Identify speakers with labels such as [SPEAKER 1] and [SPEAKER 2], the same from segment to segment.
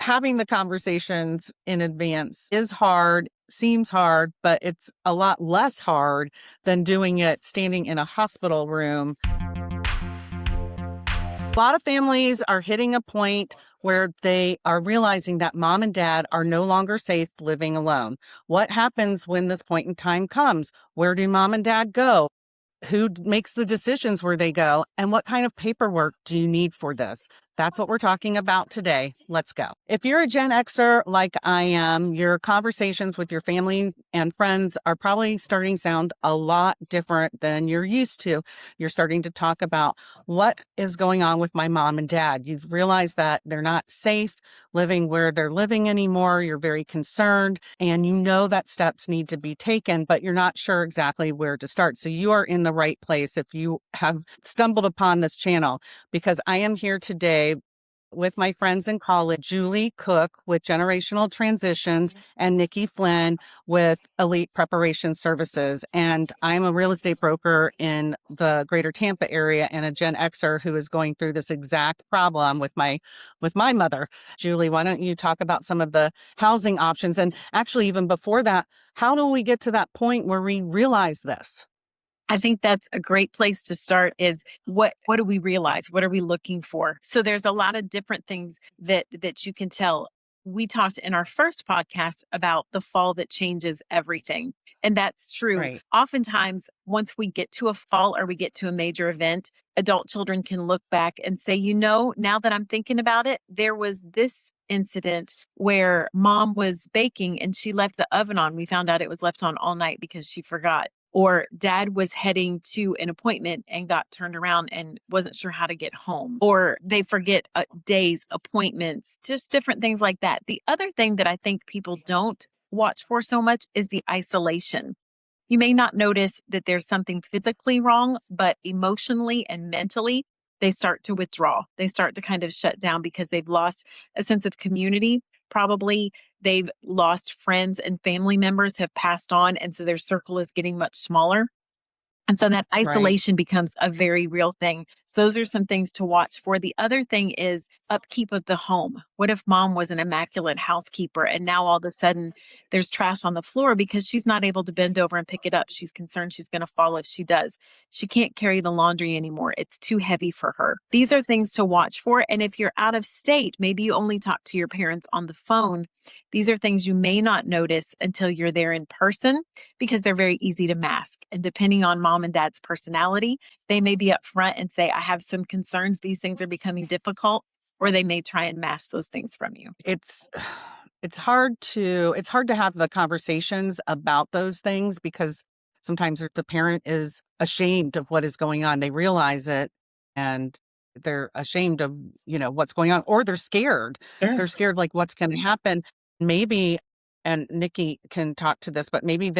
[SPEAKER 1] having the conversations in advance is hard, seems hard, but it's a lot less hard than doing it standing in a hospital room. A lot of families are hitting a point where they are realizing that mom and dad are no longer safe living alone. What happens when this point in time comes? Where do mom and dad go? Who makes the decisions where they go? And what kind of paperwork do you need for this? That's what we're talking about today. Let's go. If you're a Gen Xer like I am, your conversations with your family and friends are probably starting to sound a lot different than you're used to. You're starting to talk about what is going on with my mom and dad. You've realized that they're not safe living where they're living anymore. You're very concerned and you know that steps need to be taken, but you're not sure exactly where to start. So you are in the right place if you have stumbled upon this channel, because I am here today with my friends in college, Julie Cook with Generational Transitions and Nikki Flynn with Elite Preparation Services. And I'm a real estate broker in the greater Tampa area and a Gen Xer who is going through this exact problem with my mother. Julie, why don't you talk about some of the housing options? And actually, even before that, how do we get to that point where we realize this?
[SPEAKER 2] I think that's a great place to start is what do we realize? What are we looking for? So there's a lot of different things that you can tell. We talked in our first podcast about the fall that changes everything. And that's true.
[SPEAKER 1] Right.
[SPEAKER 2] Oftentimes, once we get to a fall or we get to a major event, adult children can look back and say, now that I'm thinking about it, there was this incident where mom was baking and she left the oven on. We found out it was left on all night because she forgot. Or dad was heading to an appointment and got turned around and wasn't sure how to get home. Or they forget days, appointments, just different things like that. The other thing that I think people don't watch for so much is the isolation. You may not notice that there's something physically wrong, but emotionally and mentally, they start to withdraw. They start to kind of shut down because they've lost a sense of community. Probably they've lost friends and family members have passed on. And so their circle is getting much smaller. And so that isolation becomes a very real thing. So those are some things to watch for. The other thing is upkeep of the home. What if mom was an immaculate housekeeper and now all of a sudden there's trash on the floor because she's not able to bend over and pick it up? She's concerned she's going to fall if she does. She can't carry the laundry anymore. It's too heavy for her. These are things to watch for. And if you're out of state, maybe you only talk to your parents on the phone. These are things you may not notice until you're there in person because they're very easy to mask. And depending on mom and dad's personality, they may be up front and say, I have some concerns. These things are becoming difficult, or they may try and mask those things from you.
[SPEAKER 1] It's hard to have the conversations about those things because sometimes the parent is ashamed of what is going on. They realize it and they're ashamed of, what's going on, or they're scared.
[SPEAKER 2] Sure.
[SPEAKER 1] They're scared like what's going to happen. Maybe, and Nikki can talk to this, but maybe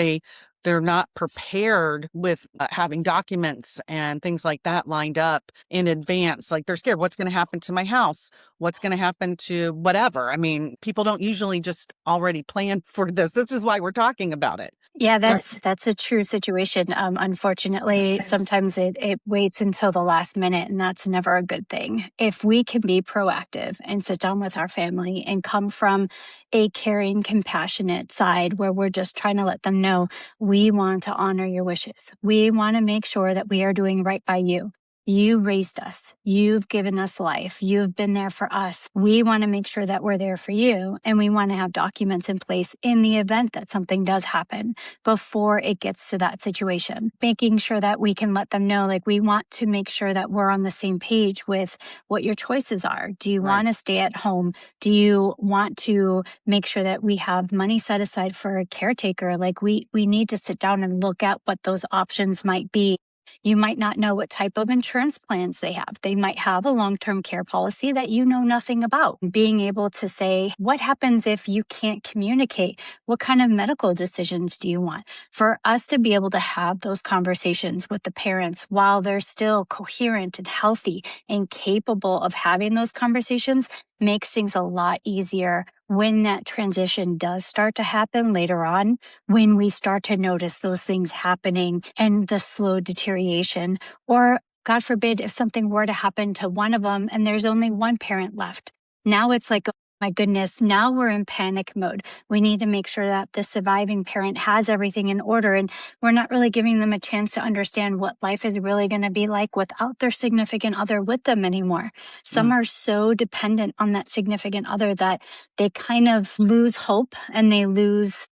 [SPEAKER 1] they're not prepared with having documents and things like that lined up in advance. Like they're scared. What's going to happen to my house? What's going to happen to whatever? I mean, people don't usually just already plan for this. This is why we're talking about it.
[SPEAKER 3] Yeah, that's a true situation. Unfortunately, sometimes it waits until the last minute, and that's never a good thing. If we can be proactive and sit down with our family and come from a caring, compassionate side where we're just trying to let them know we want to honor your wishes. We want to make sure that we are doing right by you. You raised us. You've given us life. You've been there for us. We want to make sure that we're there for you. And we want to have documents in place in the event that something does happen before it gets to that situation. Making sure that we can let them know, like, we want to make sure that we're on the same page with what your choices are. Do you want to stay at home? Do you want to make sure that we have money set aside for a caretaker? Like we need to sit down and look at what those options might be. You might not know what type of insurance plans they have. They might have a long-term care policy that you know nothing about. Being able to say, what happens if you can't communicate? What kind of medical decisions do you want? For us to be able to have those conversations with the parents while they're still coherent and healthy and capable of having those conversations makes things a lot easier when that transition does start to happen later on, when we start to notice those things happening and the slow deterioration, or God forbid, if something were to happen to one of them and there's only one parent left. Now it's like my goodness, now we're in panic mode. We need to make sure that the surviving parent has everything in order. And we're not really giving them a chance to understand what life is really going to be like without their significant other with them anymore. Some are so dependent on that significant other that they kind of lose hope and they lose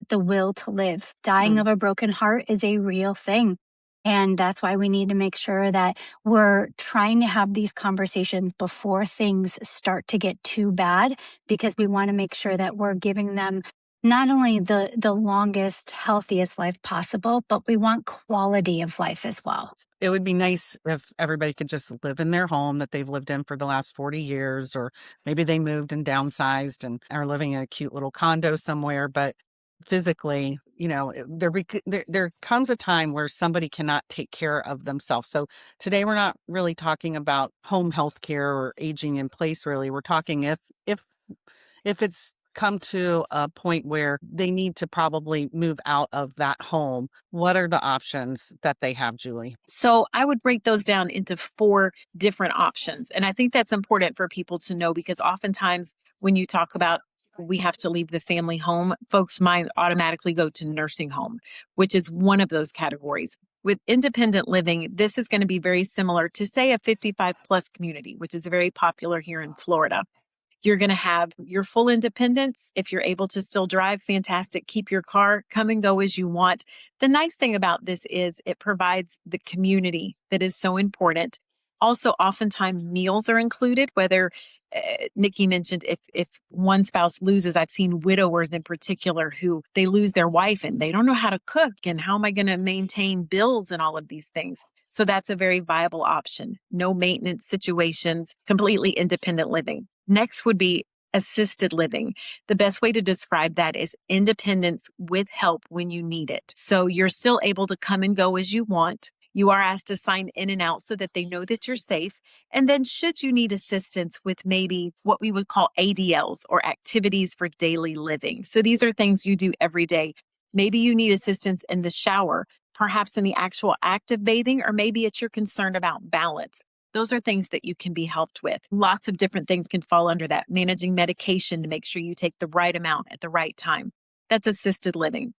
[SPEAKER 3] the will to live. Dying of a broken heart is a real thing. And that's why we need to make sure that we're trying to have these conversations before things start to get too bad, because we want to make sure that we're giving them not only the longest, healthiest life possible, but we want quality of life as well.
[SPEAKER 1] It would be nice if everybody could just live in their home that they've lived in for the last 40 years, or maybe they moved and downsized and are living in a cute little condo somewhere. But physically, there comes a time where somebody cannot take care of themselves. So today we're not really talking about home health care or aging in place. Really, we're talking if it's come to a point where they need to probably move out of that home, what are the options that they have, Julie?
[SPEAKER 2] So I would break those down into 4 different options. And I think that's important for people to know, because oftentimes when you talk about we have to leave the family home, folks' mind automatically go to nursing home, which is one of those categories. With independent living, this is going to be very similar to, say, a 55 plus community, which is very popular here in Florida. You're going to have your full independence. If you're able to still drive, fantastic. Keep your car, come and go as you want. The nice thing about this is it provides the community that is so important. Also, oftentimes meals are included, whether Nikki mentioned if one spouse loses. I've seen widowers in particular who they lose their wife and they don't know how to cook, and how am I going to maintain bills and all of these things. So that's a very viable option. No maintenance situations, completely independent living. Next would be assisted living. The best way to describe that is independence with help when you need it. So you're still able to come and go as you want. You are asked to sign in and out so that they know that you're safe. And then should you need assistance with maybe what we would call ADLs, or activities for daily living. So these are things you do every day. Maybe you need assistance in the shower, perhaps in the actual act of bathing, or maybe it's you're concerned about balance. Those are things that you can be helped with. Lots of different things can fall under that. Managing medication to make sure you take the right amount at the right time. That's assisted living.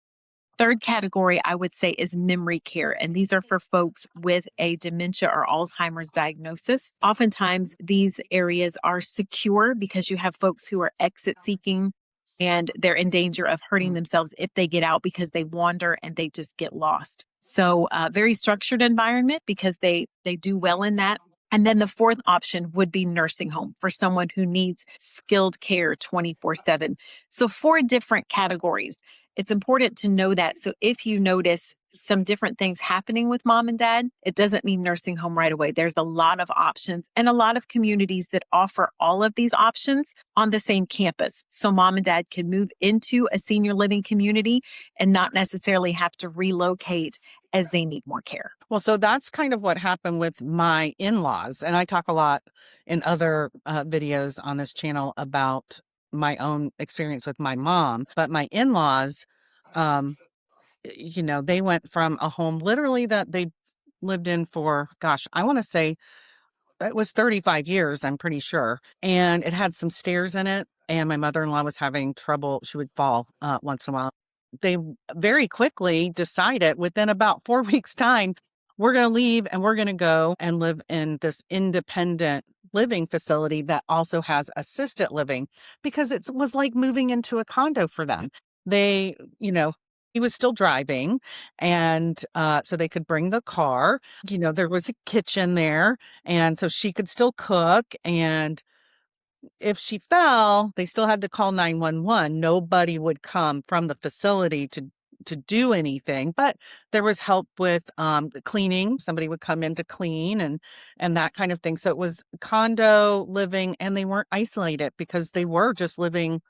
[SPEAKER 2] Third category, I would say, is memory care. And these are for folks with a dementia or Alzheimer's diagnosis. Oftentimes, these areas are secure because you have folks who are exit seeking and they're in danger of hurting themselves if they get out, because they wander and they just get lost. So very structured environment, because they do well in that. And then the fourth option would be nursing home for someone who needs skilled care 24/7. So 4 different categories. It's important to know that. So if you notice some different things happening with mom and dad, it doesn't mean nursing home right away. There's a lot of options and a lot of communities that offer all of these options on the same campus. So mom and dad can move into a senior living community and not necessarily have to relocate as they need more care.
[SPEAKER 1] Well, so that's kind of what happened with my in-laws. And I talk a lot in other videos on this channel about my own experience with my mom. But my in-laws, they went from a home literally that they lived in for, gosh, I want to say it was 35 years, I'm pretty sure. And it had some stairs in it. And my mother-in-law was having trouble. She would fall once in a while. They very quickly decided within about 4 weeks' time, we're going to leave and we're going to go and live in this independent living facility that also has assisted living, because it was like moving into a condo for them. They, he was still driving, and so they could bring the car. There was a kitchen there, and so she could still cook. And if she fell, they still had to call 911. Nobody would come from the facility to do anything, but there was help with the cleaning. Somebody would come in to clean and that kind of thing. So it was condo living, and they weren't isolated because they were just living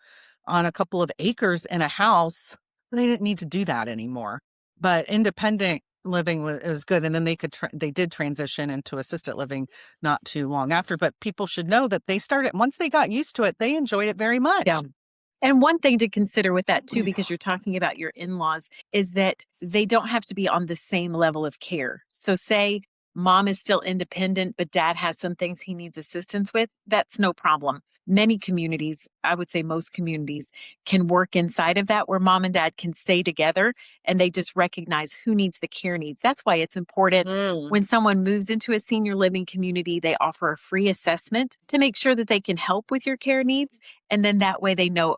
[SPEAKER 1] on a couple of acres in a house. They didn't need to do that anymore. But independent living was good. And then they did transition into assisted living not too long after. But people should know that they started, once they got used to it, they enjoyed it very much.
[SPEAKER 2] Yeah. And one thing to consider with that too, because you're talking about your in-laws, is that they don't have to be on the same level of care. So say mom is still independent, but dad has some things he needs assistance with. That's no problem. many communities, I would say most communities, can work inside of that where mom and dad can stay together and they just recognize who needs the care needs. That's why it's important
[SPEAKER 1] Mm.
[SPEAKER 2] when someone moves into a senior living community, they offer a free assessment to make sure that they can help with your care needs. And then that way they know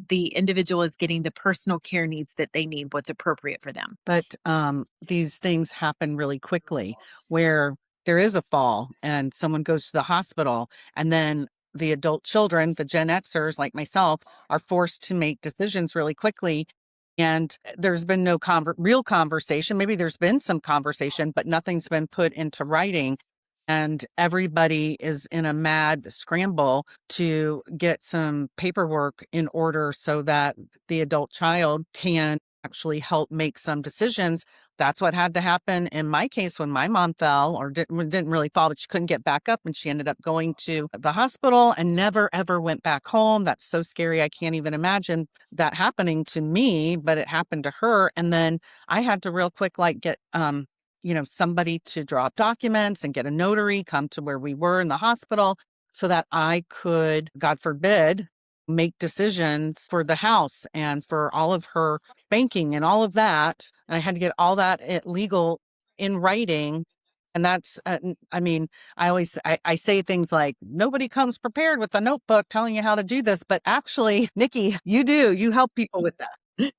[SPEAKER 2] the individual is getting the personal care needs that they need, what's appropriate for them.
[SPEAKER 1] But these things happen really quickly where there is a fall and someone goes to the hospital, and then the adult children, the Gen Xers like myself, are forced to make decisions really quickly. And there's been no real conversation. Maybe there's been some conversation, but nothing's been put into writing. And everybody is in a mad scramble to get some paperwork in order so that the adult child can actually help make some decisions. That's what had to happen in my case when my mom fell, or didn't really fall, but she couldn't get back up and she ended up going to the hospital and never ever went back home. That's so scary. I can't even imagine that happening to me, but it happened to her. And then I had to real quick like get somebody to draw up documents and get a notary, come to where we were in the hospital so that I could, God forbid, make decisions for the house and for all of her banking and all of that. And I had to get all that legal in writing. And that's, I mean, I say things like, nobody comes prepared with a notebook telling you how to do this. But actually, Nikki, you help people with that.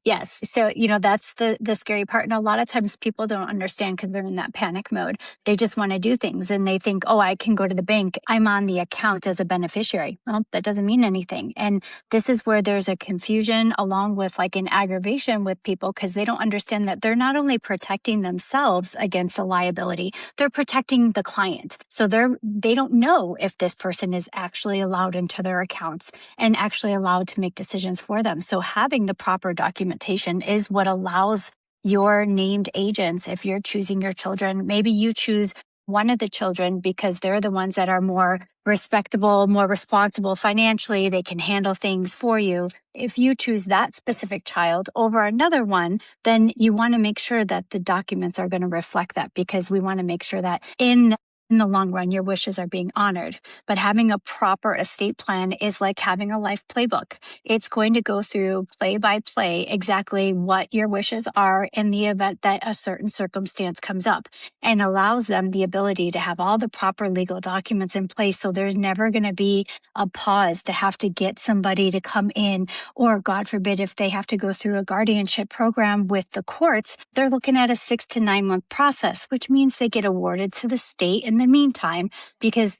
[SPEAKER 3] Yes. So, that's the scary part. And a lot of times people don't understand because they're in that panic mode. They just want to do things and they think, oh, I can go to the bank. I'm on the account as a beneficiary. Well, that doesn't mean anything. And this is where there's a confusion along with like an aggravation with people because they don't understand that they're not only protecting themselves against a liability, they're protecting the client. So they don't know if this person is actually allowed into their accounts and actually allowed to make decisions for them. So having the proper documentation is what allows your named agents, if you're choosing your children, maybe you choose one of the children because they're the ones that are more respectable, more responsible financially. They can handle things for you. If you choose that specific child over another one, then you want to make sure that the documents are going to reflect that because we want to make sure that in the long run, your wishes are being honored. But having a proper estate plan is like having a life playbook. It's going to go through play by play exactly what your wishes are in the event that a certain circumstance comes up and allows them the ability to have all the proper legal documents in place. So there's never going to be a pause to have to get somebody to come in, or God forbid, if they have to go through a guardianship program with the courts, they're looking at a 6 to 9 month process, which means they get awarded to the state in the meantime because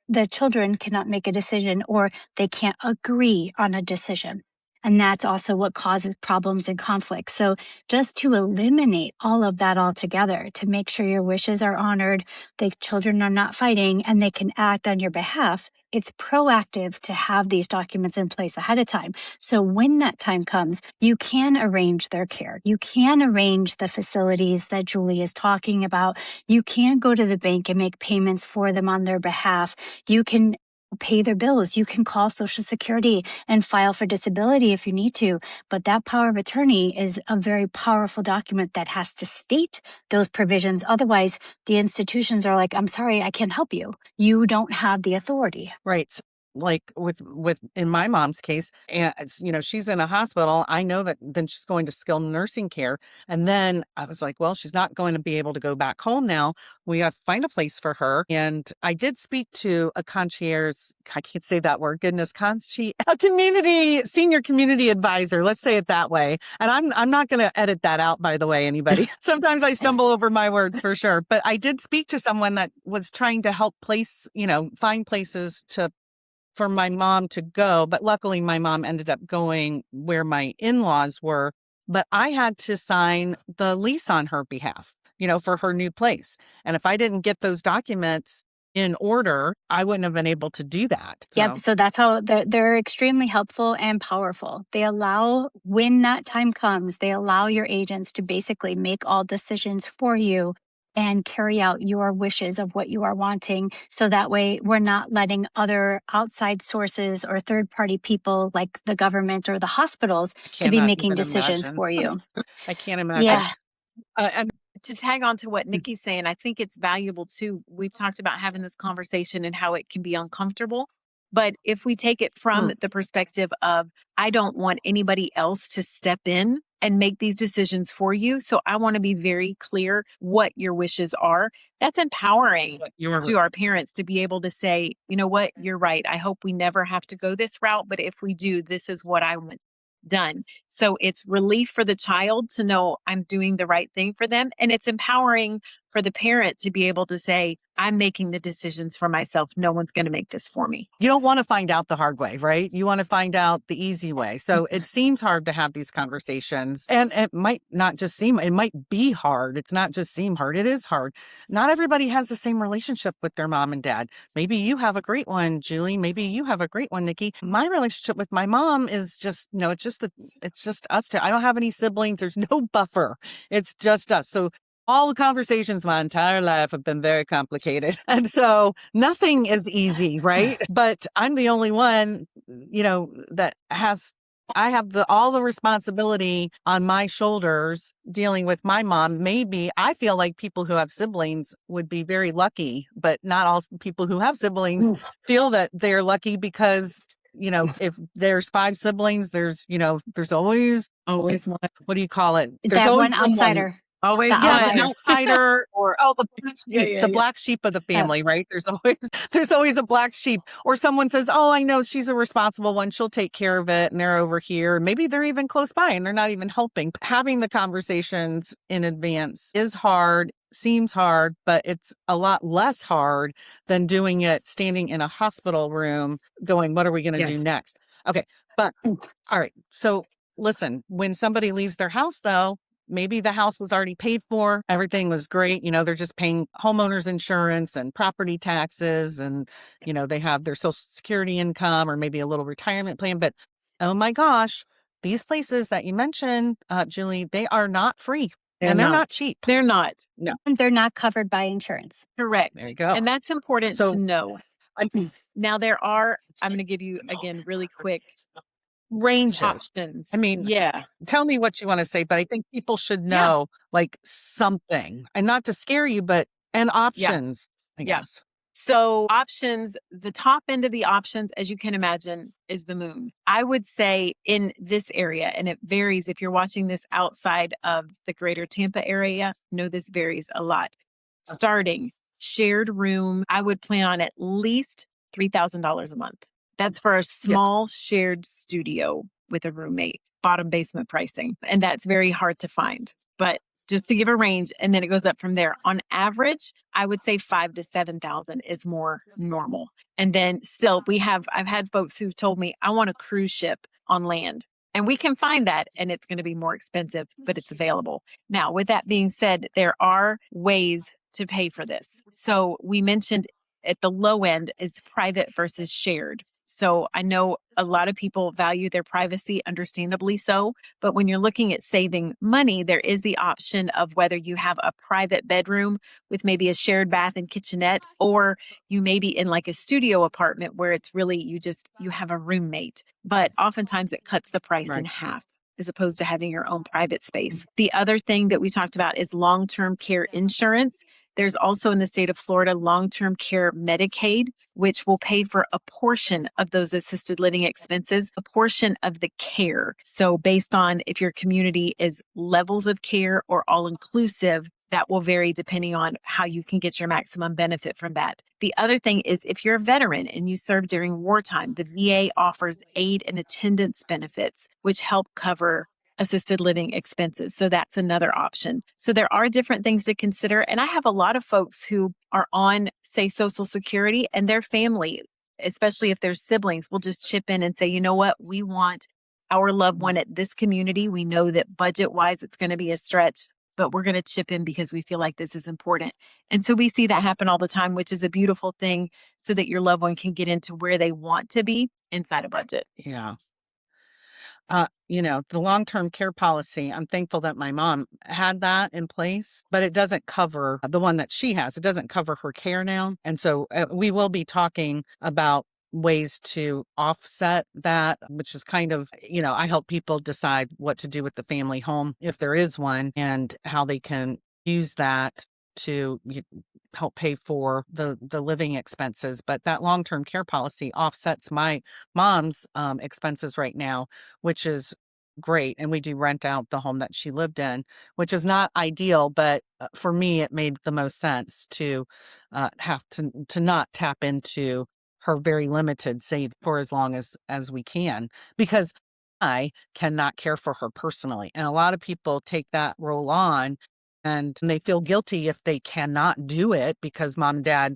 [SPEAKER 3] the children cannot make a decision or they can't agree on a decision. And that's also what causes problems and conflict. So just to eliminate all of that altogether, to make sure your wishes are honored, the children are not fighting, and they can act on your behalf, it's proactive to have these documents in place ahead of time. So when that time comes, you can arrange their care. You can arrange the facilities that Julie is talking about. You can go to the bank and make payments for them on their behalf. You can pay their bills. You can call Social Security and file for disability if you need to. But that power of attorney is a very powerful document that has to state those provisions. Otherwise, the institutions are like, I'm sorry, I can't help you. You don't have the authority.
[SPEAKER 1] Right. Like with in my mom's case, and she's in a hospital. I know that then she's going to skilled nursing care. And then I was like, well, she's not going to be able to go back home now. We have to find a place for her. And I did speak to a concierge, I can't say that word, goodness, a senior community advisor. Let's say it that way. And I'm not going to edit that out, by the way, anybody. Sometimes I stumble over my words for sure. But I did speak to someone that was trying to help find places for my mom to go. But luckily, my mom ended up going where my in-laws were. But I had to sign the lease on her behalf, for her new place. And if I didn't get those documents in order, I wouldn't have been able to do that.
[SPEAKER 3] Yep. So that's how they're extremely helpful and powerful. They allow, when that time comes, they allow your agents to basically make all decisions for you and carry out your wishes of what you are wanting. So that way we're not letting other outside sources or third party people like the government or the hospitals to be
[SPEAKER 1] Cannot
[SPEAKER 3] making
[SPEAKER 1] even
[SPEAKER 3] decisions
[SPEAKER 1] imagine.
[SPEAKER 3] for you.
[SPEAKER 1] I can't imagine.
[SPEAKER 3] Yeah.
[SPEAKER 1] And
[SPEAKER 2] To tag on to what Nikki's saying, I think it's valuable too. We've talked about having this conversation and how it can be uncomfortable. But if we take it from the perspective of, I don't want anybody else to step in and make these decisions for you. So I want to be very clear what your wishes are. That's empowering to our parents to be able to say, you know what, you're right. I hope we never have to go this route. But if we do, this is what I want done. So it's relief for the child to know I'm doing the right thing for them. And it's empowering for the parent to be able to say, I'm making the decisions for myself. No one's going to make this for me.
[SPEAKER 1] You don't want to find out the hard way, right? You want to find out the easy way. So it seems hard to have these conversations. And it might not just seem, it might be hard. It's not just seem hard. It is hard. Not everybody has the same relationship with their mom and dad. Maybe you have a great one, Julie. Maybe you have a great one, Nikki. My relationship with my mom is just, it's just us two. I don't have any siblings. There's no buffer. It's just us. So all the conversations my entire life have been very complicated. And so nothing is easy, right? But I'm the only one, that I have all the responsibility on my shoulders dealing with my mom. Maybe I feel like people who have siblings would be very lucky, but not all people who have siblings feel that they're lucky because if there's 5 siblings, there's always
[SPEAKER 2] one.
[SPEAKER 1] What do you call it?
[SPEAKER 3] There's always one outsider.
[SPEAKER 2] Always
[SPEAKER 1] an outsider or the black sheep, the black sheep of the family, right? There's always a black sheep, or someone says, "Oh, I know she's a responsible one. She'll take care of it." And they're over here. Maybe they're even close by and they're not even helping. Having the conversations in advance is hard, seems hard, but it's a lot less hard than doing it standing in a hospital room going, "What are we going to do next?" Okay. But all right. So listen, when somebody leaves their house though, maybe the house was already paid for. Everything was great. They're just paying homeowners insurance and property taxes and, they have their social security income or maybe a little retirement plan. But oh my gosh, these places that you mentioned, Julie, they are not free and they're not cheap.
[SPEAKER 2] They're not.
[SPEAKER 1] No.
[SPEAKER 3] And they're not covered by insurance.
[SPEAKER 2] Correct.
[SPEAKER 1] There you go.
[SPEAKER 2] And that's important to know. Now I'm going to give you again, really quick
[SPEAKER 1] ranges.
[SPEAKER 2] Options.
[SPEAKER 1] I mean, tell me what you want to say, but I think people should know like something and not to scare you, and options, I guess.
[SPEAKER 2] So options, the top end of the options, as you can imagine, is the moon. I would say in this area, and it varies if you're watching this outside of the greater Tampa area, this varies a lot. Starting shared room, I would plan on at least $3,000 a month. That's for a small shared studio with a roommate, bottom basement pricing. And that's very hard to find. But just to give a range, and then it goes up from there. On average, I would say 5,000 to 7,000 is more normal. And then still I've had folks who've told me, I want a cruise ship on land. And we can find that, and it's going to be more expensive, but it's available. Now, with that being said, there are ways to pay for this. So we mentioned at the low end is private versus shared. So I know a lot of people value their privacy, understandably so. But when you're looking at saving money, there is the option of whether you have a private bedroom with maybe a shared bath and kitchenette, or you may be in like a studio apartment where it's really you have a roommate. But oftentimes it cuts the price in half as opposed to having your own private space. The other thing that we talked about is long-term care insurance. There's also in the state of Florida, long-term care Medicaid, which will pay for a portion of those assisted living expenses, a portion of the care. So based on if your community is levels of care or all-inclusive, that will vary depending on how you can get your maximum benefit from that. The other thing is if you're a veteran and you served during wartime, the VA offers aid and attendance benefits, which help cover assisted living expenses. So that's another option. So there are different things to consider. And I have a lot of folks who are on, say, Social Security, and their family, especially if there's siblings, will just chip in and say, you know what, we want our loved one at this community. We know that budget-wise, it's going to be a stretch, but we're going to chip in because we feel like this is important. And so we see that happen all the time, which is a beautiful thing so that your loved one can get into where they want to be inside a budget.
[SPEAKER 1] Yeah. The long-term care policy, I'm thankful that my mom had that in place, but it doesn't cover the one that she has. It doesn't cover her care now. And so we will be talking about ways to offset that, which is kind of, I help people decide what to do with the family home, if there is one, and how they can use that to help pay for the living expenses, but that long-term care policy offsets my mom's expenses right now, which is great. And we do rent out the home that she lived in, which is not ideal, but for me, it made the most sense to have to not tap into her very limited save for as long as we can, because I cannot care for her personally. And a lot of people take that role on and they feel guilty if they cannot do it because mom and dad,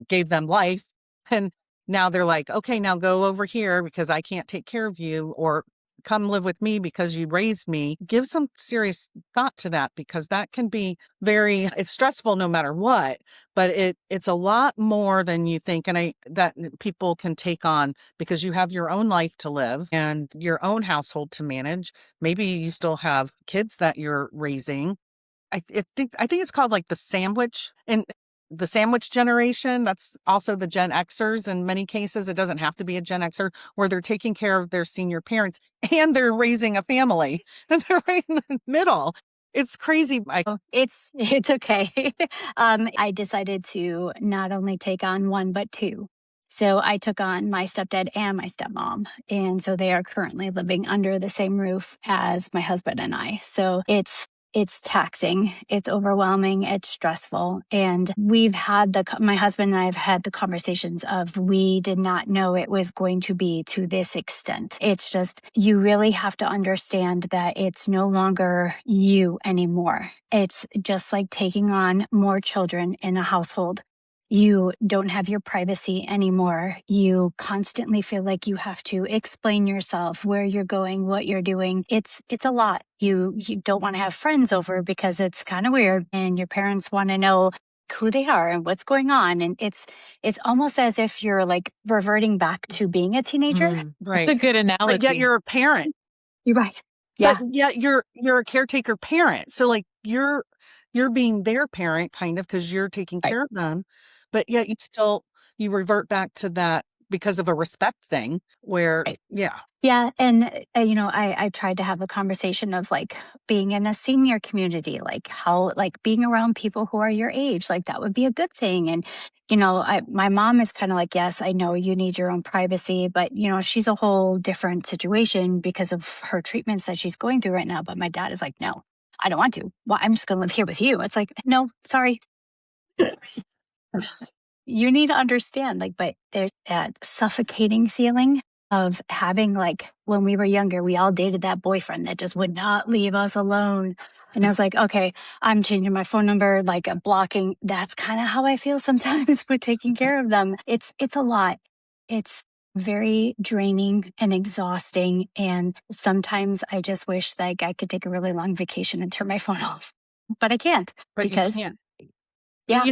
[SPEAKER 1] gave them life. And now they're like, okay, now go over here because I can't take care of you, or come live with me because you raised me. Give some serious thought to that, because that can be it's stressful no matter what, but it's a lot more than you think. And that people can take on, because you have your own life to live and your own household to manage. Maybe you still have kids that you're raising. I think it's called like the sandwich generation. That's also the Gen Xers in many cases. It doesn't have to be a Gen Xer, where they're taking care of their senior parents and they're raising a family and they're right in the middle. It's crazy.
[SPEAKER 3] Oh, it's okay. I decided to not only take on one but two. So I took on my stepdad and my stepmom, and so they are currently living under the same roof as my husband and I. So it's taxing, it's overwhelming, it's stressful, and my husband and I have had the conversations of, we did not know it was going to be to this extent. It's just, you really have to understand that it's no longer you anymore. It's just like taking on more children in a household. You don't have your privacy anymore. You constantly feel like you have to explain yourself, where you're going, what you're doing. It's a lot. You don't want to have friends over because it's kind of weird, and your parents want to know who they are and what's going on. And it's almost as if you're like reverting back to being a teenager.
[SPEAKER 1] Right.
[SPEAKER 2] That's a good analogy.
[SPEAKER 1] But yet you're a parent.
[SPEAKER 3] You're right. Yeah.
[SPEAKER 1] But yet you're a caretaker parent. So like you're being their parent kind of, because you're taking
[SPEAKER 3] Right.
[SPEAKER 1] care of them. But yet you revert back to that because of a respect thing where,
[SPEAKER 3] Right.
[SPEAKER 1] yeah.
[SPEAKER 3] Yeah. And, I tried to have a conversation of like being in a senior community, like how, like being around people who are your age, like that would be a good thing. And, my mom is kind of like, yes, I know you need your own privacy, but, she's a whole different situation because of her treatments that she's going through right now. But my dad is like, no, I don't want to. Well, I'm just going to live here with you. It's like, no, sorry. You need to understand, like, but there's that suffocating feeling of having, like, when we were younger, we all dated that boyfriend that just would not leave us alone. And I was like, okay, I'm changing my phone number, like blocking. That's kind of how I feel sometimes with taking care of them. It's a lot. It's very draining and exhausting. And sometimes I just wish like I could take a really long vacation and turn my phone off, but I can't
[SPEAKER 1] But you
[SPEAKER 3] because
[SPEAKER 1] can't.
[SPEAKER 3] yeah,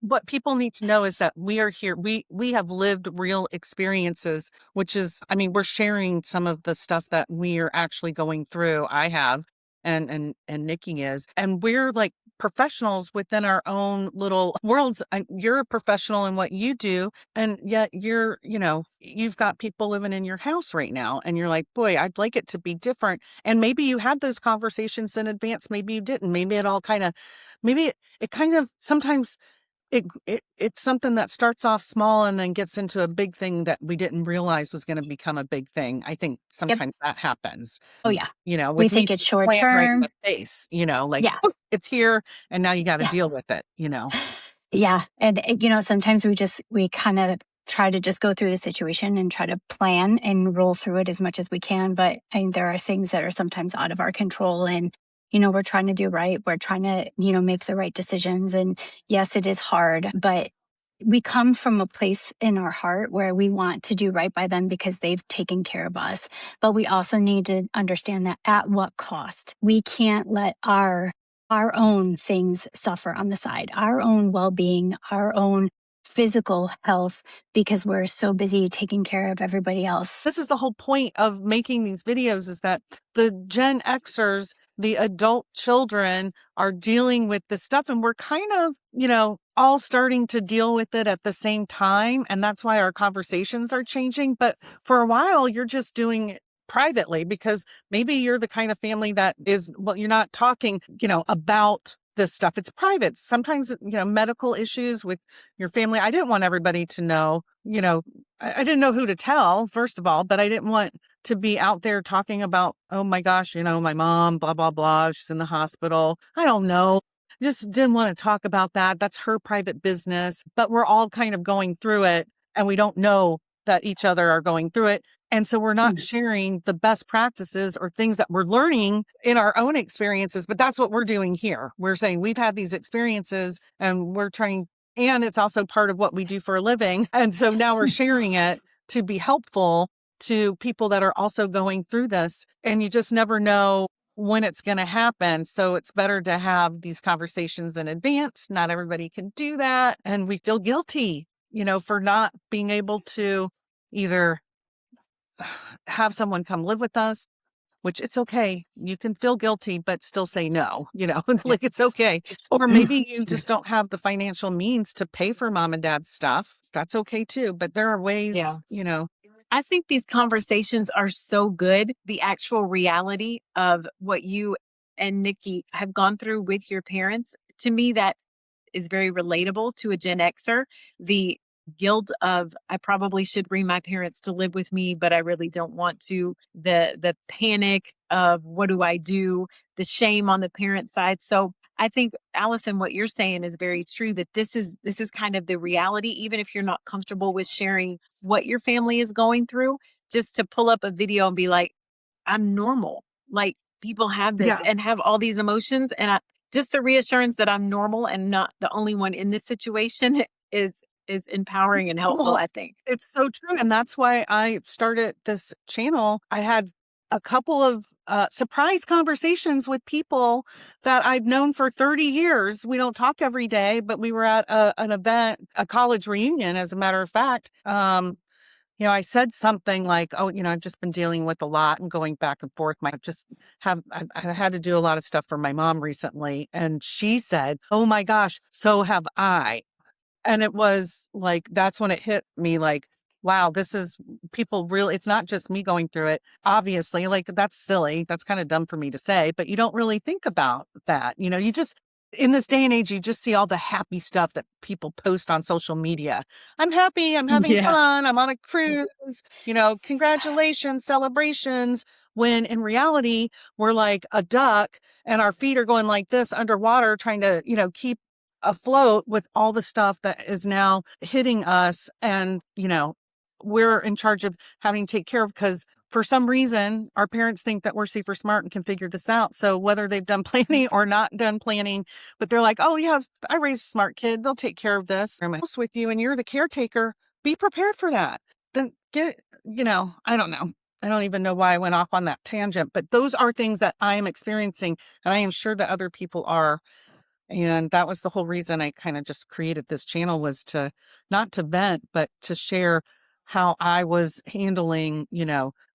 [SPEAKER 1] What people need to know is that we are here. We have lived real experiences, which is, I mean, we're sharing some of the stuff that we are actually going through. I have, and Nikki is, and we're like professionals within our own little worlds. You're a professional in what you do, and yet you've got people living in your house right now, and you're like, boy, I'd like it to be different. And maybe you had those conversations in advance. Maybe you didn't. Maybe it all kind of, maybe it kind of sometimes it's something that starts off small and then gets into a big thing that we didn't realize was going to become a big thing. I think
[SPEAKER 3] yep.
[SPEAKER 1] sometimes that happens.
[SPEAKER 3] Oh yeah. We
[SPEAKER 1] With me,
[SPEAKER 3] think it's
[SPEAKER 1] it's
[SPEAKER 3] short
[SPEAKER 1] plant right in
[SPEAKER 3] term.
[SPEAKER 1] the face, like,
[SPEAKER 3] Yeah.
[SPEAKER 1] "Oh, it's here and now you got to
[SPEAKER 3] Yeah.
[SPEAKER 1] deal with it,
[SPEAKER 3] Yeah. And, sometimes we kind of try to just go through the situation and try to plan and roll through it as much as we can. But there are things that are sometimes out of our control. And, we're trying to do right. We're trying to, make the right decisions. And yes, it is hard, but we come from a place in our heart where we want to do right by them because they've taken care of us. But we also need to understand that at what cost. We can't let our own things suffer on the side, our own well-being, our own physical health, because we're so busy taking care of everybody else.
[SPEAKER 1] This is the whole point of making these videos, is that the Gen Xers, the adult children, are dealing with this stuff, and we're kind of, all starting to deal with it at the same time. And that's why our conversations are changing. But for a while, you're just doing it privately because maybe you're the kind of family that is, well, you're not talking, about this stuff. It's private. Sometimes, medical issues with your family. I didn't want everybody to know, I didn't know who to tell, first of all, but I didn't want to be out there talking about, oh my gosh, my mom, blah, blah, blah. She's in the hospital. I don't know. Just didn't want to talk about that. That's her private business, but we're all kind of going through it and we don't know that each other are going through it. And so we're not sharing the best practices or things that we're learning in our own experiences, but that's what we're doing here. We're saying we've had these experiences and we're trying, and it's also part of what we do for a living. And so now we're sharing it to be helpful to people that are also going through this. And you just never know when it's going to happen. So it's better to have these conversations in advance. Not everybody can do that. And we feel guilty, for not being able to either have someone come live with us, which it's okay. You can feel guilty, but still say no, like it's okay. Or maybe you just don't have the financial means to pay for mom and dad's stuff. That's okay too. But there are ways,
[SPEAKER 2] I think these conversations are so good. The actual reality of what you and Nikki have gone through with your parents, to me, that is very relatable to a Gen Xer. The guilt of, I probably should bring my parents to live with me, but I really don't want to. The panic of what do I do? The shame on the parent side. So I think, Allison, what you're saying is very true, that this is kind of the reality, even if you're not comfortable with sharing what your family is going through, just to pull up a video and be like, I'm normal. Like, people have this and have all these emotions. And just the reassurance that I'm normal and not the only one in this situation is empowering and helpful, I think.
[SPEAKER 1] It's so true. And that's why I started this channel. I had a couple of surprise conversations with people that I've known for 30 years. We don't talk every day, but we were at an event, a college reunion, as a matter of fact. I said something like, oh, I've just been dealing with a lot and going back and forth. I've had to do a lot of stuff for my mom recently. And she said, oh my gosh, so have I. And it was like, that's when it hit me like, wow, this is people really, it's not just me going through it. Obviously, like, that's silly. That's kind of dumb for me to say, but you don't really think about that. You just, in this day and age, you just see all the happy stuff that people post on social media. I'm happy. I'm having fun. I'm on a cruise, congratulations, celebrations. When in reality, we're like a duck and our feet are going like this underwater, trying to, keep afloat with all the stuff that is now hitting us. And, we're in charge of having to take care of, because for some reason, our parents think that we're super smart and can figure this out. So whether they've done planning or not done planning, but they're like, oh, yeah, I raised a smart kid. They'll take care of this. I'm with you and you're the caretaker. Be prepared for that. Then I don't know. I don't even know why I went off on that tangent, but those are things that I am experiencing, and I am sure that other people are. And that was the whole reason I kind of just created this channel, was to not to vent, but to share how I was handling,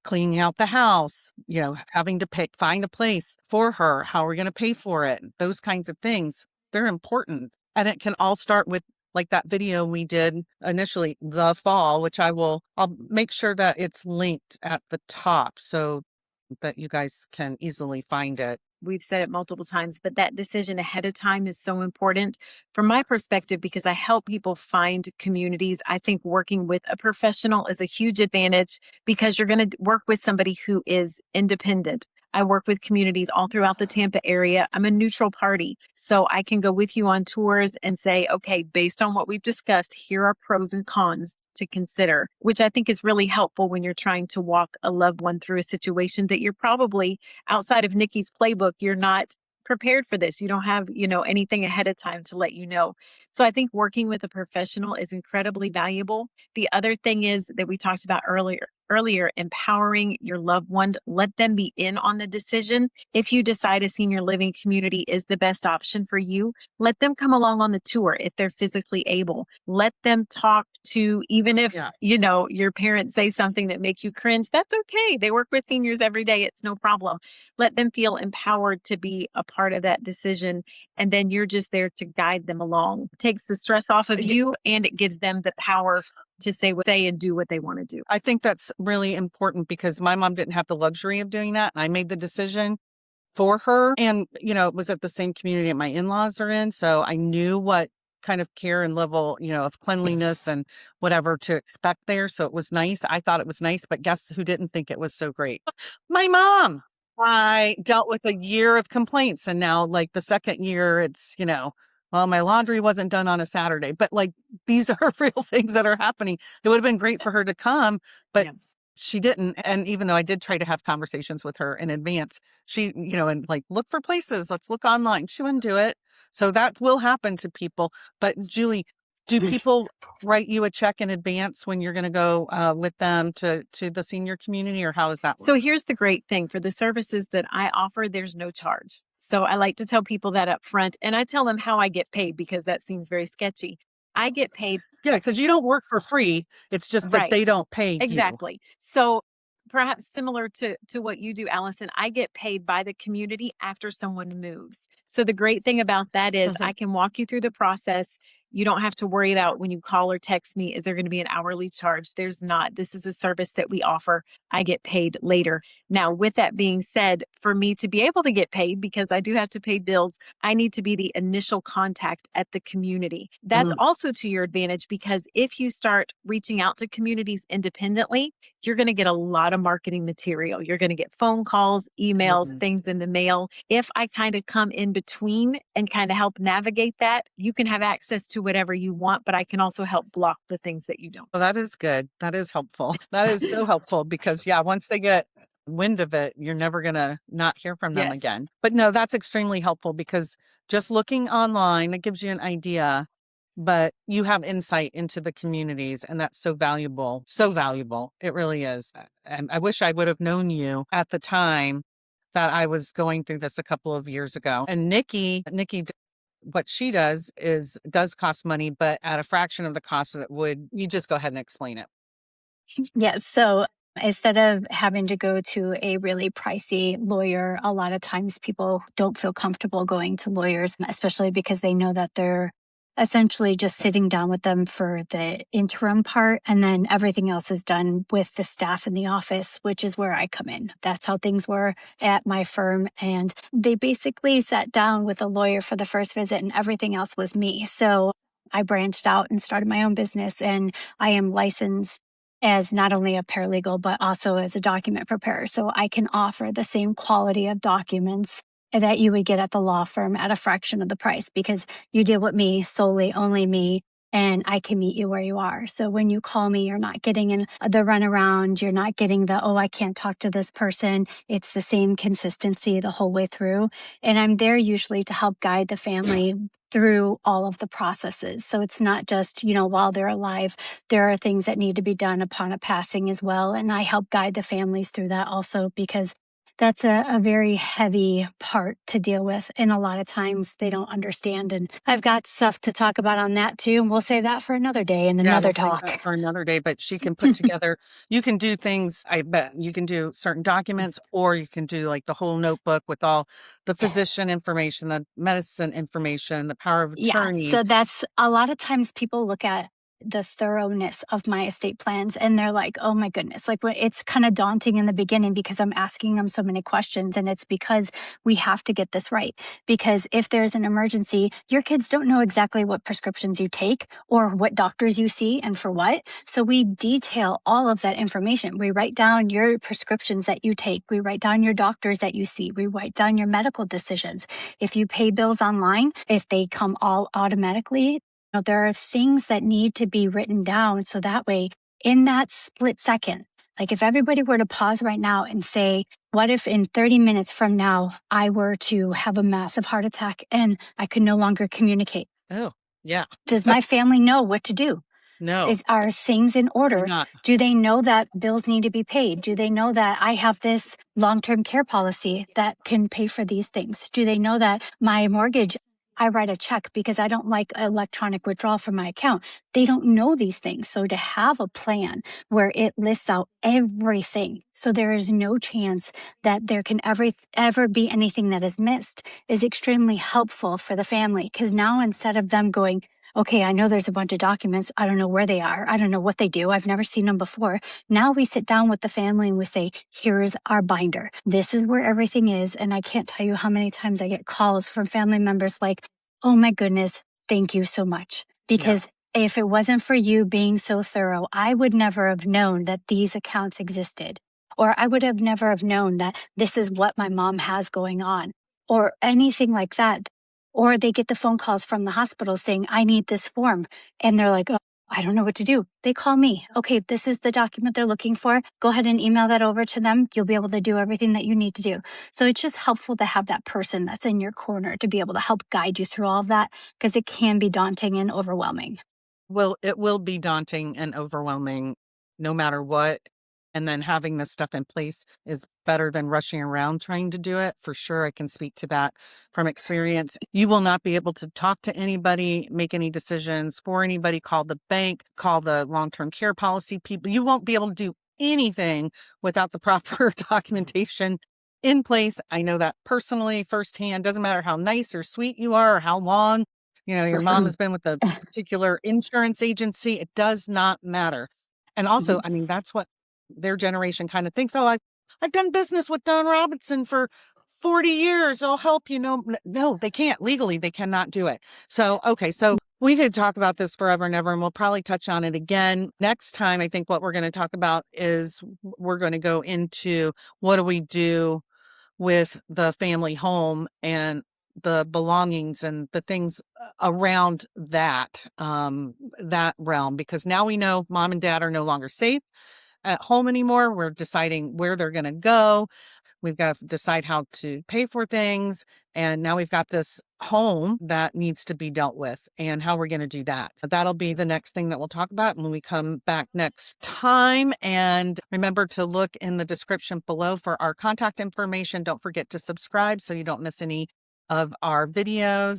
[SPEAKER 1] cleaning out the house, having to find a place for her. How are we going to pay for it? Those kinds of things. They're important. And it can all start with, like, that video we did initially, the fall, which I'll make sure that it's linked at the top so that you guys can easily find it.
[SPEAKER 2] We've said it multiple times, but that decision ahead of time is so important from my perspective, because I help people find communities. I think working with a professional is a huge advantage, because you're going to work with somebody who is independent. I work with communities all throughout the Tampa area. I'm a neutral party, so I can go with you on tours and say, okay, based on what we've discussed, here are pros and cons to consider, which I think is really helpful when you're trying to walk a loved one through a situation that you're probably, outside of Nikki's playbook, you're not prepared for this. You don't have, anything ahead of time to let you know. So I think working with a professional is incredibly valuable. The other thing is that we talked about earlier, empowering your loved one. Let them be in on the decision. If you decide a senior living community is the best option for you, let them come along on the tour if they're physically able. Let them talk to, even if, your parents say something that make you cringe, that's okay. They work with seniors every day. It's no problem. Let them feel empowered to be a part of that decision. And then you're just there to guide them along. It takes the stress off of you, and it gives them the power to say and do what they want to do.
[SPEAKER 1] I think that's really important, because my mom didn't have the luxury of doing that. And I made the decision for her. And, it was at the same community that my in-laws are in. So I knew what kind of care and level, of cleanliness and whatever to expect there. So it was nice. I thought it was nice, but guess who didn't think it was so great? My mom. I dealt with a year of complaints, and now like the second year it's, well, my laundry wasn't done on a Saturday, but like these are real things that are happening. It would have been great for her to come, but
[SPEAKER 2] Yeah.
[SPEAKER 1] she didn't. And even though I did try to have conversations with her in advance, she, and like look for places, let's look online. She wouldn't do it. So that will happen to people. But Julie, do people write you a check in advance when you're going to go with them to the senior community, or how does that work?
[SPEAKER 2] So here's the great thing for the services that I offer, there's no charge. So I like to tell people that up front, and I tell them how I get paid because that seems very sketchy. I get paid.
[SPEAKER 1] Yeah, because you don't work for free. It's just that
[SPEAKER 2] Right.
[SPEAKER 1] they don't pay you.
[SPEAKER 2] Exactly. So perhaps similar to what you do, Allison, I get paid by the community after someone moves. So the great thing about that is I can walk you through the process. You don't have to worry about when you call or text me, is there going to be an hourly charge? There's not. This is a service that we offer. I get paid later. Now, with that being said, for me to be able to get paid, because I do have to pay bills, I need to be the initial contact at the community. That's also to your advantage, because if you start reaching out to communities independently, you're going to get a lot of marketing material. You're going to get phone calls, emails, things in the mail. If I kind of come in between and kind of help navigate that, you can have access to whatever you want, but I can also help block the things that you don't.
[SPEAKER 1] Well, that is good. That is helpful. That is so helpful because, once they get wind of it, you're never going to not hear from them again. But no, that's extremely helpful because just looking online, it gives you an idea, but you have insight into the communities, and that's so valuable. So valuable. It really is. And I wish I would have known you at the time that I was going through this a couple of years ago. And Nikki, what she does cost money, but at a fraction of the cost that would. You just go ahead and explain it.
[SPEAKER 3] Yes. So instead of having to go to a really pricey lawyer, a lot of times people don't feel comfortable going to lawyers, especially because they know that they're essentially just sitting down with them for the interim part. And then everything else is done with the staff in the office, which is where I come in. That's how things were at my firm. And they basically sat down with a lawyer for the first visit and everything else was me. So I branched out and started my own business, and I am licensed as not only a paralegal, but also as a document preparer. So I can offer the same quality of documents that you would get at the law firm at a fraction of the price, because you deal with me solely, only me, and I can meet you where you are. So when you call me, you're not getting in the runaround. You're not getting the, oh, I can't talk to this person. It's the same consistency the whole way through. And I'm there usually to help guide the family through all of the processes. So it's not just, while they're alive, there are things that need to be done upon a passing as well. And I help guide the families through that also, because that's a very heavy part to deal with. And a lot of times they don't understand. And I've got stuff to talk about on that too. And we'll save that for another day and another
[SPEAKER 1] We'll save
[SPEAKER 3] talk.
[SPEAKER 1] that for another day, but she can put together, you can do things, I bet you can do certain documents, or you can do like the whole notebook with all the physician information, the medicine information, the power of attorney.
[SPEAKER 3] Yeah. So that's a lot of times people look at the thoroughness of my estate plans and they're like, oh my goodness, like it's kind of daunting in the beginning because I'm asking them so many questions. And it's because we have to get this right, because if there's an emergency, your kids don't know exactly what prescriptions you take or what doctors you see and for what. So we detail all of that information. We write down your prescriptions that you take. We write down your doctors that you see. We write down your medical decisions. If you pay bills online, if they come all automatically, there are things that need to be written down. So that way, in that split second, like if everybody were to pause right now and say, what if in 30 minutes from now, I were to have a massive heart attack and I could no longer communicate?
[SPEAKER 1] Oh, yeah.
[SPEAKER 3] Does my family know what to do?
[SPEAKER 1] No.
[SPEAKER 3] Are things in order?
[SPEAKER 1] Not.
[SPEAKER 3] Do they know that bills need to be paid? Do they know that I have this long-term care policy that can pay for these things? Do they know that my mortgage, I write a check because I don't like electronic withdrawal from my account? They don't know these things. So to have a plan where it lists out everything, so there is no chance that there can ever be anything that is missed, is extremely helpful for the family. Because now instead of them going, Okay, I know there's a bunch of documents. I don't know where they are. I don't know what they do. I've never seen them before. Now we sit down with the family and we say, here's our binder. This is where everything is. And I can't tell you how many times I get calls from family members like, oh my goodness, thank you so much.
[SPEAKER 1] Yeah.
[SPEAKER 3] Because if it wasn't for you being so thorough, I would never have known that these accounts existed. Or I would have never have known that this is what my mom has going on or anything like that. Or they get the phone calls from the hospital saying, I need this form. And they're like, oh, I don't know what to do. They call me. Okay, this is the document they're looking for. Go ahead and email that over to them. You'll be able to do everything that you need to do. So it's just helpful to have that person that's in your corner to be able to help guide you through all of that because it can be daunting and overwhelming.
[SPEAKER 1] Well, it will be daunting and overwhelming no matter what. And then having this stuff in place is better than rushing around trying to do it. For sure, I can speak to that from experience. You will not be able to talk to anybody, make any decisions for anybody, call the bank, call the long-term care policy people. You won't be able to do anything without the proper documentation in place. I know that personally, firsthand. Doesn't matter how nice or sweet you are or how long your mom has been with a particular insurance agency. It does not matter. And also, I mean, that's what their generation kind of thinks. Oh, I've done business with Don Robinson for 40 years. I'll help you. No, they can't. Legally, they cannot do it. So, okay. So we could talk about this forever and ever, and we'll probably touch on it again. Next time, I think what we're going to talk about is we're going to go into what do we do with the family home and the belongings and the things around that realm, because now we know mom and dad are no longer safe at home anymore. We're deciding where they're going to go. We've got to decide how to pay for things. And now we've got this home that needs to be dealt with and how we're going to do that. So that'll be the next thing that we'll talk about when we come back next time. And remember to look in the description below for our contact information. Don't forget to subscribe so you don't miss any of our videos.